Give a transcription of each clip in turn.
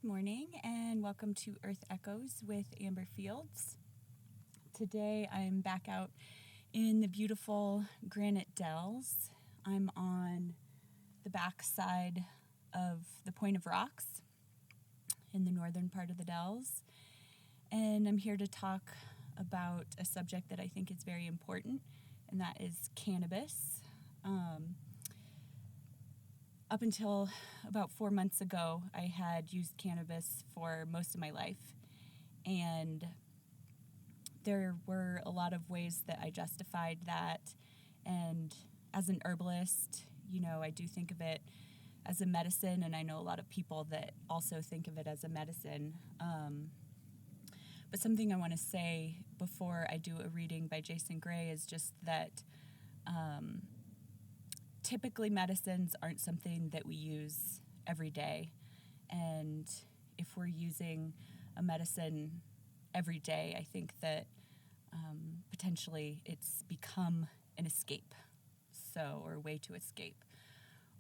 morning and welcome to Earth Echoes with Amber Fields. Today I'm back out in the beautiful Granite Dells. I'm on the back side of the Point of Rocks in the northern part of the Dells, and I'm here to talk about a subject that I think is very important, and that is cannabis. Up until about 4 months ago, I had used cannabis for most of my life, and there were a lot of ways that I justified that. And as an herbalist, I do think of it as a medicine, and I know a lot of people that also think of it as a medicine. But something I want to say before I do a reading by Jason Gray is just that typically medicines aren't something that we use every day. And if we're using a medicine every day, I think that potentially it's become an escape, or a way to escape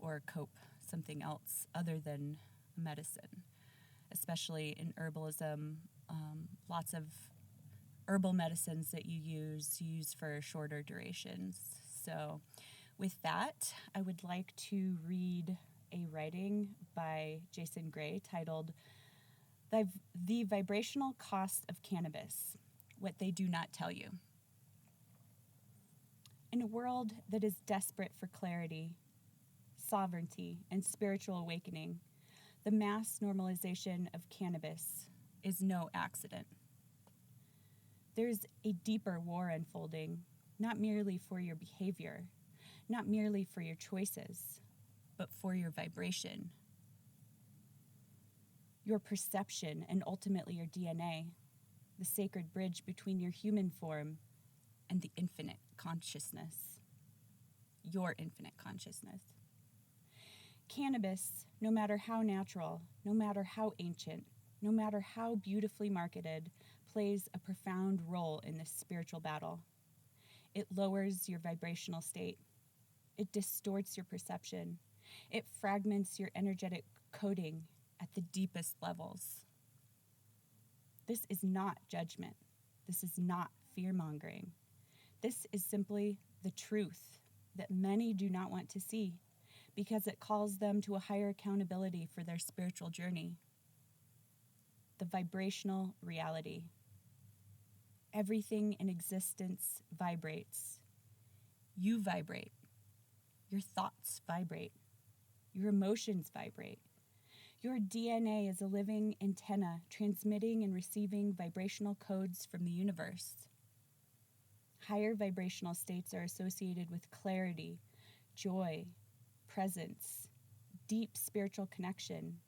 or cope, something else other than medicine. Especially in herbalism, lots of herbal medicines that you use for shorter durations. So with that, I would like to read a writing by Jason Gray titled The Vibrational Cost of Cannabis, What They Do Not Tell You. In a world that is desperate for clarity, sovereignty, and spiritual awakening, the mass normalization of cannabis is no accident. There's a deeper war unfolding, not merely for your behavior, not merely for your choices, but for your vibration, your perception, and ultimately your DNA, the sacred bridge between your human form and the infinite consciousness, your infinite consciousness. Cannabis, no matter how natural, no matter how ancient, no matter how beautifully marketed, plays a profound role in this spiritual battle. It lowers your vibrational state. It distorts your perception. It fragments your energetic coding at the deepest levels. This is not judgment. This is not fear-mongering. This is simply the truth that many do not want to see because it calls them to a higher accountability for their spiritual journey. The vibrational reality. Everything in existence vibrates. You vibrate. Your thoughts vibrate. Your emotions vibrate. Your DNA is a living antenna transmitting and receiving vibrational codes from the universe. Higher vibrational states are associated with clarity, joy, presence, deep spiritual connection,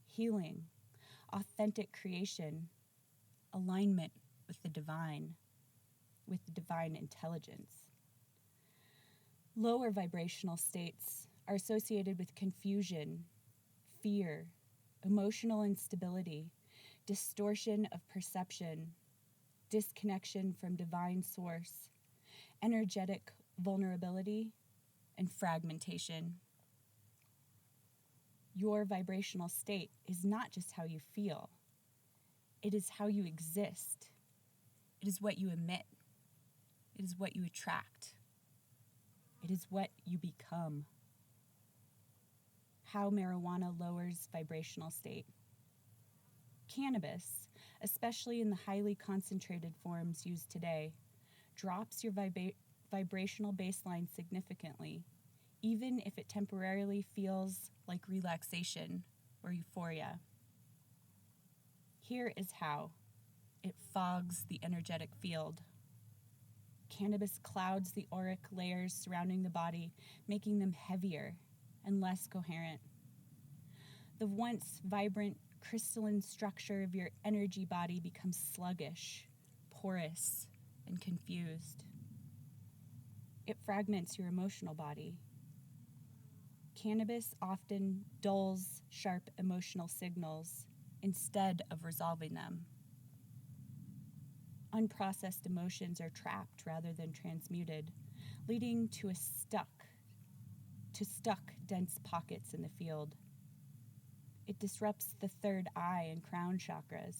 healing, authentic creation, alignment with the divine intelligence. Lower vibrational states are associated with confusion, fear, emotional instability, distortion of perception, disconnection from divine source, energetic vulnerability, and fragmentation. Your vibrational state is not just how you feel. It is how you exist. It is what you emit. It is what you attract. It is what you become. How marijuana lowers vibrational state. Cannabis, especially in the highly concentrated forms used today, drops your vibrational baseline significantly, even if it temporarily feels like relaxation or euphoria. Here is how. It fogs the energetic field. Cannabis clouds the auric layers surrounding the body, making them heavier and less coherent. The once vibrant, crystalline structure of your energy body becomes sluggish, porous, and confused. It fragments your emotional body. Cannabis often dulls sharp emotional signals instead of resolving them. Unprocessed emotions are trapped rather than transmuted, leading to stuck dense pockets in the field. It disrupts the third eye and crown chakras.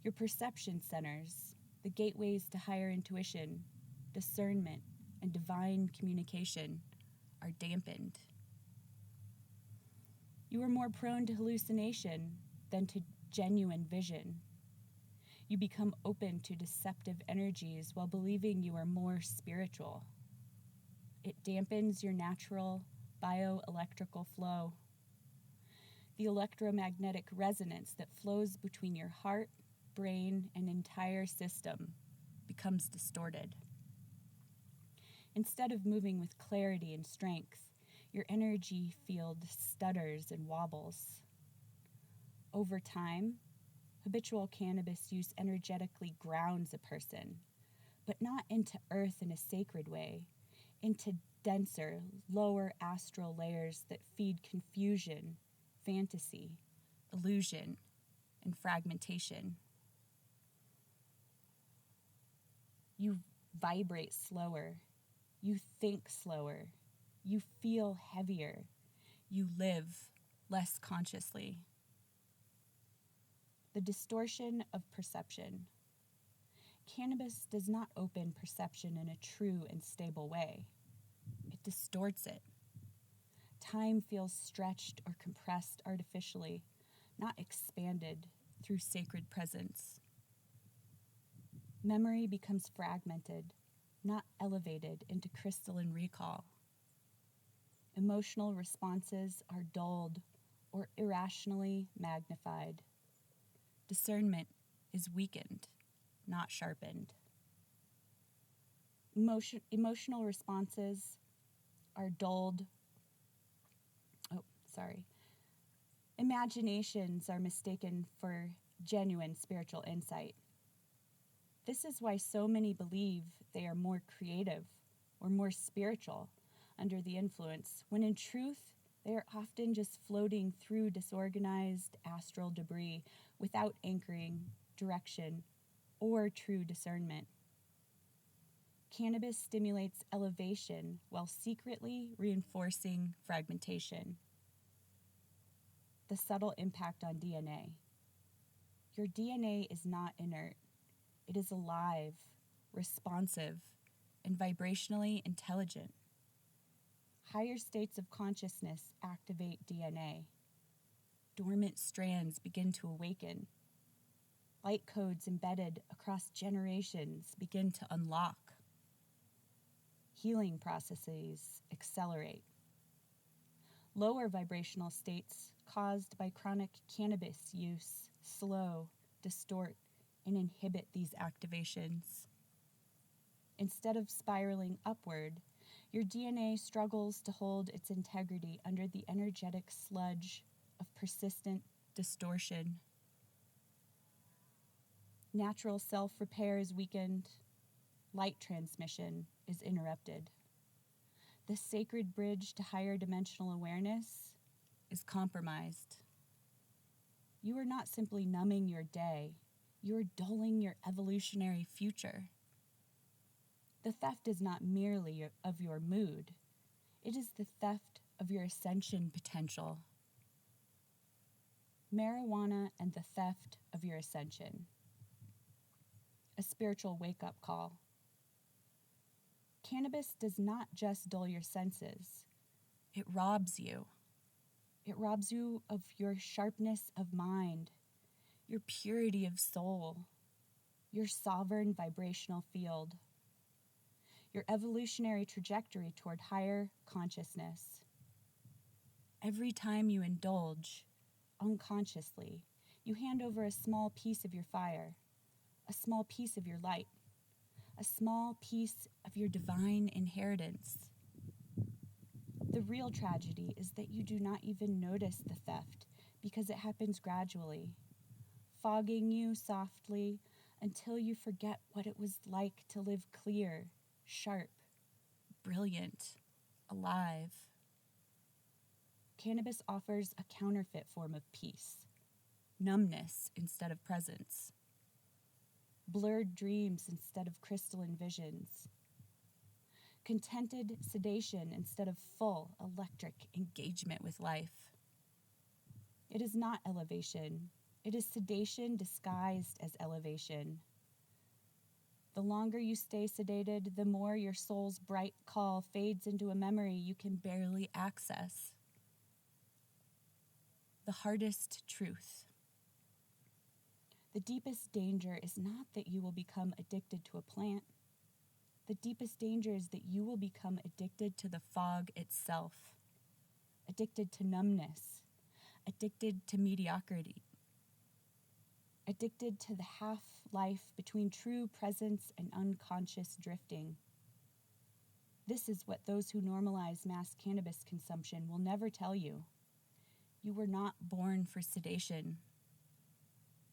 Your perception centers, the gateways to higher intuition, discernment, and divine communication, are dampened. You are more prone to hallucination than to genuine vision. You become open to deceptive energies while believing you are more spiritual. It dampens your natural bioelectrical flow. The electromagnetic resonance that flows between your heart, brain, and entire system becomes distorted. Instead of moving with clarity and strength, your energy field stutters and wobbles. Over time, habitual cannabis use energetically grounds a person, but not into earth in a sacred way, into denser, lower astral layers that feed confusion, fantasy, illusion, and fragmentation. You vibrate slower. You think slower. You feel heavier. You live less consciously. The distortion of perception. Cannabis does not open perception in a true and stable way. It distorts it. Time feels stretched or compressed artificially, not expanded through sacred presence. Memory becomes fragmented, not elevated into crystalline recall. Emotional responses are dulled or irrationally magnified. Discernment is weakened, not sharpened. Emotional responses are dulled. Imaginations are mistaken for genuine spiritual insight. This is why so many believe they are more creative or more spiritual under the influence, when in truth, they are often just floating through disorganized astral debris without anchoring, direction, or true discernment. Cannabis stimulates elevation while secretly reinforcing fragmentation. The subtle impact on DNA. Your DNA is not inert. It is alive, responsive, and vibrationally intelligent. Higher states of consciousness activate DNA. Dormant strands begin to awaken. Light codes embedded across generations begin to unlock. Healing processes accelerate. Lower vibrational states caused by chronic cannabis use slow, distort, and inhibit these activations. Instead of spiraling upward, your DNA struggles to hold its integrity under the energetic sludge of persistent distortion. Natural self-repair is weakened. Light transmission is interrupted. The sacred bridge to higher dimensional awareness is compromised. You are not simply numbing your day, you are dulling your evolutionary future. The theft is not merely of your mood, it is the theft of your ascension potential. Marijuana and the theft of your ascension. A spiritual wake-up call. Cannabis does not just dull your senses, it robs you. It robs you of your sharpness of mind, your purity of soul, your sovereign vibrational field, your evolutionary trajectory toward higher consciousness. Every time you indulge, unconsciously, you hand over a small piece of your fire, a small piece of your light, a small piece of your divine inheritance. The real tragedy is that you do not even notice the theft because it happens gradually, fogging you softly until you forget what it was like to live clear, sharp, brilliant, alive. Cannabis offers a counterfeit form of peace, numbness instead of presence, blurred dreams instead of crystalline visions, contented sedation instead of full electric engagement with life. It is not elevation. It is sedation disguised as elevation. The longer you stay sedated, the more your soul's bright call fades into a memory you can barely access. The hardest truth. The deepest danger is not that you will become addicted to a plant. The deepest danger is that you will become addicted to the fog itself, addicted to numbness, addicted to mediocrity, addicted to the half-life between true presence and unconscious drifting. This is what those who normalize mass cannabis consumption will never tell you. You were not born for sedation.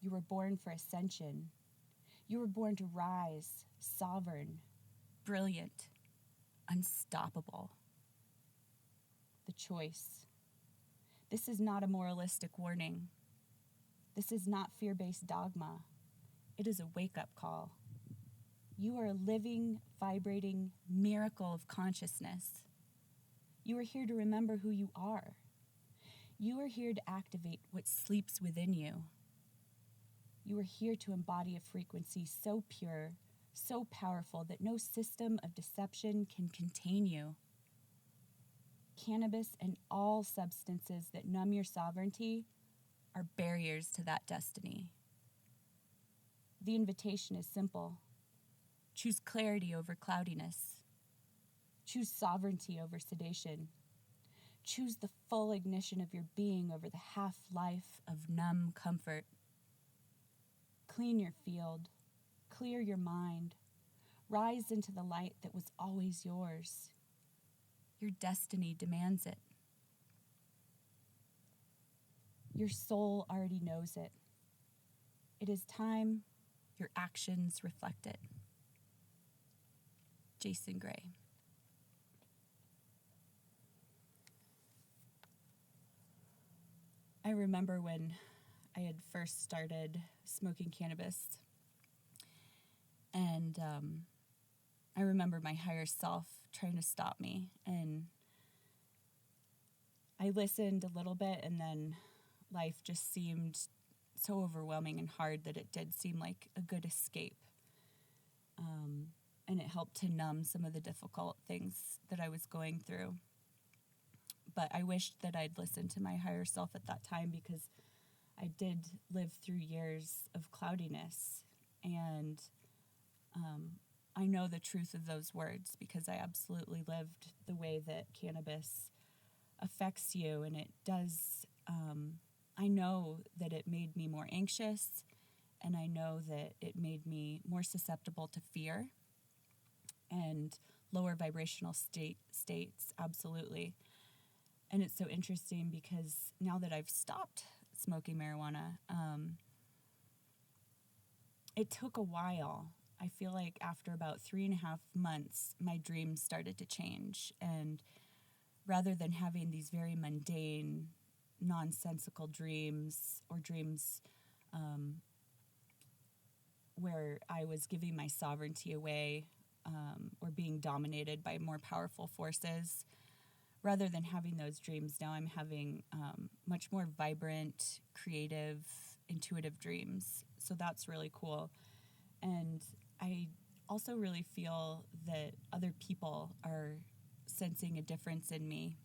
You were born for ascension. You were born to rise, sovereign, brilliant, unstoppable. The choice. This is not a moralistic warning. This is not fear-based dogma. It is a wake-up call. You are a living, vibrating miracle of consciousness. You are here to remember who you are. You are here to activate what sleeps within you. You are here to embody a frequency so pure, so powerful that no system of deception can contain you. Cannabis and all substances that numb your sovereignty are barriers to that destiny. The invitation is simple. Choose clarity over cloudiness. Choose sovereignty over sedation. Choose the full ignition of your being over the half-life of numb comfort. Clean your field. Clear your mind. Rise into the light that was always yours. Your destiny demands it. Your soul already knows it. It is time your actions reflect it. Jason Gray. I remember when I had first started smoking cannabis, and I remember my higher self trying to stop me, and I listened a little bit, and then life just seemed so overwhelming and hard that it did seem like a good escape. And it helped to numb some of the difficult things that I was going through. But I wished that I'd listened to my higher self at that time, because I did live through years of cloudiness. And I know the truth of those words, because I absolutely lived the way that cannabis affects you. And it does, I know that it made me more anxious, and I know that it made me more susceptible to fear and lower vibrational states, absolutely. And it's so interesting, because now that I've stopped smoking marijuana, it took a while. I feel like after about 3.5 months, my dreams started to change. And rather than having these very mundane, nonsensical dreams, or dreams where I was giving my sovereignty away, or being dominated by more powerful forces, rather than having those dreams, now I'm having much more vibrant, creative, intuitive dreams. So that's really cool. And I also really feel that other people are sensing a difference in me.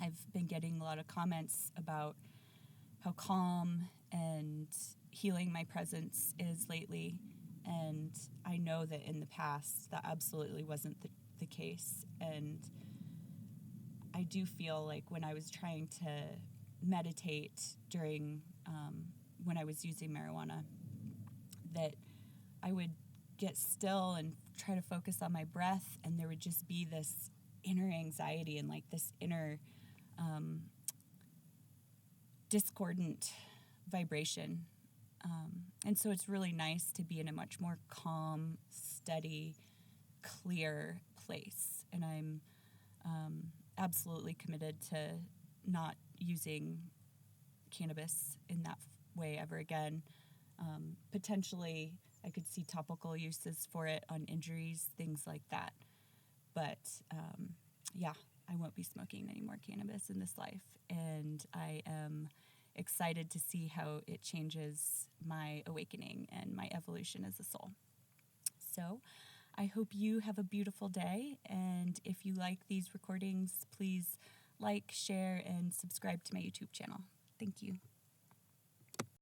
I've been getting a lot of comments about how calm and healing my presence is lately. And I know that in the past, that absolutely wasn't the case. And I do feel like when I was trying to meditate during, when I was using marijuana, that I would get still and try to focus on my breath, and there would just be this inner anxiety and like this inner discordant vibration. And so it's really nice to be in a much more calm, steady, clear place. And I'm absolutely committed to not using cannabis in that way ever again. Potentially, I could see topical uses for it on injuries, things like that. But yeah, I won't be smoking any more cannabis in this life. And I am excited to see how it changes my awakening and my evolution as a soul. So I hope you have a beautiful day, and if you like these recordings, please like, share, and subscribe to my YouTube channel. Thank you.